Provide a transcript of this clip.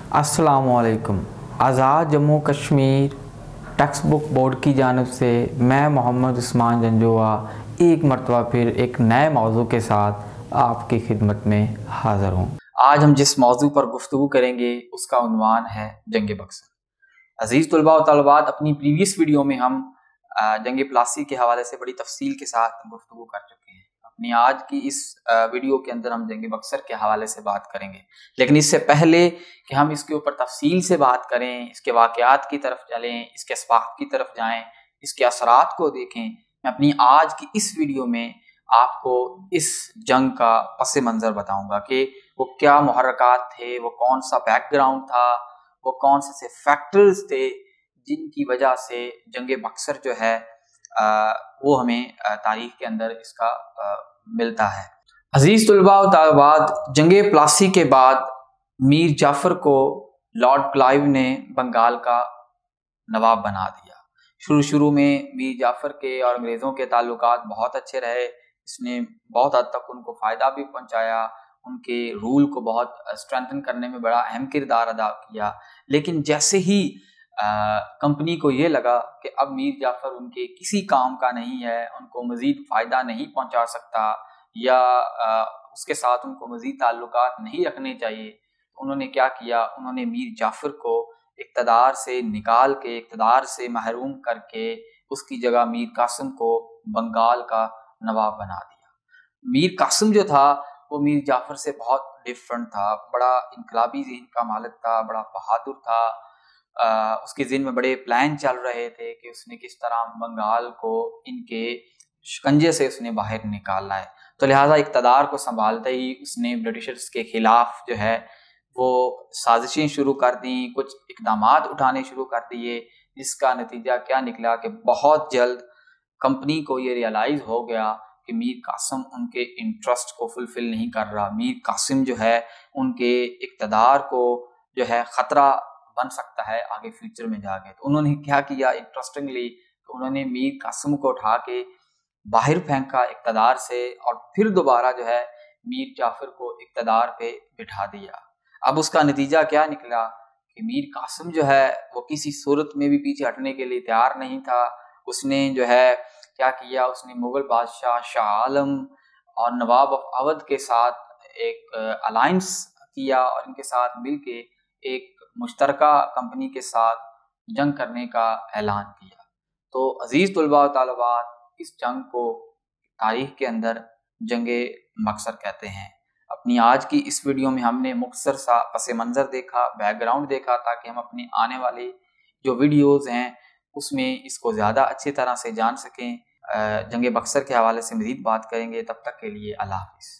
अस्सलामु अलैकुम। Azad Jammu Kashmir textbook board की जानिब से मैं मोहम्मद उस्मान जंजुआ एक मरतबा फिर एक नए मौजू के साथ आपकी खिदमत में हाज़िर हूँ। आज हम जिस मौजू पर गुफ्तगू करेंगे उसका उन्वान है जंग बक्सर। अजीज़ तलबा व तलबात, अपनी प्रीवियस वीडियो में हम जंग प्लासी के हवाले से बड़ी तफसील के साथ गुफ्तगू कर चुके हैं। अपनी आज की इस वीडियो के अंदर हम जंग बक्सर के हवाले से बात करेंगे, लेकिन इससे पहले कि हम इसके ऊपर तफसील से बात करें, इसके वाक़यात की तरफ चलें, इसके असबाब की तरफ जाएं, इसके असरात को देखें, मैं अपनी आज की इस वीडियो में आपको इस जंग का पस मंज़र बताऊंगा कि वो क्या मुहर्रकात थे, वो कौन सा बैकग्राउंड था, वो कौन से फैक्टर्स थे जिनकी वजह से जंग बक्सर जो है वो हमें तारीख के अंदर इसका मिलता है। अजीज तलबा व तालिबात, जंग प्लासी के बाद मीर जाफर को लॉर्ड क्लाइव ने बंगाल का नवाब बना दिया। शुरू में मीर जाफर के और अंग्रेज़ों के ताल्लुकात बहुत अच्छे रहे। इसने बहुत हद तक उनको फ़ायदा भी पहुंचाया, उनके रूल को बहुत स्ट्रेंथन करने में बड़ा अहम किरदार अदा किया। लेकिन जैसे ही कंपनी को ये लगा कि अब मीर जाफर उनके किसी काम का नहीं है, उनको मज़ीद फ़ायदा नहीं पहुंचा सकता या उसके साथ उनको मज़ीद ताल्लुकात नहीं रखने चाहिए, तो उन्होंने क्या किया, उन्होंने मीर जाफर को इक़्तिदार से निकाल के, इक़्तिदार से महरूम करके उसकी जगह मीर कासिम को बंगाल का नवाब बना दिया। मीर कासिम जो था वो मीर जाफर से बहुत डिफरेंट था, बड़ा इनकलाबी ज़हन का मालिक था, बड़ा बहादुर था। उसके ज़हन में बड़े प्लान चल रहे थे कि उसने किस तरह बंगाल को इनके शिकंजे से उसने बाहर निकालना है। तो लिहाजा इक़्तिदार को संभालते ही उसने ब्रिटिशर्स के ख़िलाफ़ जो है वो साजिशें शुरू कर दी, कुछ इक़दामात उठाने शुरू कर दिए, जिसका नतीजा क्या निकला कि बहुत जल्द कंपनी को ये रियलाइज़ हो गया कि मीर कासिम उनके इंटरेस्ट को फुलफ़िल नहीं कर रहा। मीर कासिम जो है उनके इक़्तिदार को जो है ख़तरा बन सकता है आगे फ्यूचर में जाके। तो उन्होंने क्या किया, इंटरेस्टिंगली तो उन्होंने मीर कासिम को उठा के बाहर फेंका इक़्तिदार से और फिर दोबारा जो है मीर जाफर को इक़्तिदार पे बिठा दिया। अब उसका नतीजा क्या निकला कि मीर कासिम जो है वो किसी सूरत में भी पीछे हटने के लिए तैयार नहीं था। उसने जो है क्या किया, उसने मुग़ल बादशाह शाह आलम और नवाब ऑफ अवध के साथ एक अलायंस किया और इनके साथ मिल के एक मुश्तरका कंपनी के साथ जंग करने का ऐलान किया। तो अजीज़ तलबा व तालिबात, इस जंग को तारीख़ के अंदर जंग बक्सर कहते हैं। अपनी आज की इस वीडियो में हमने मुख्तसर सा पस मंज़र देखा, बैकग्राउंड देखा, ताकि हम अपनी आने वाली जो वीडियोज़ हैं उसमें इसको ज़्यादा अच्छी तरह से जान सकें। जंग बक्सर के हवाले से मज़ीद बात करेंगे, तब तक के लिए अल्लाह हाफ़िज़।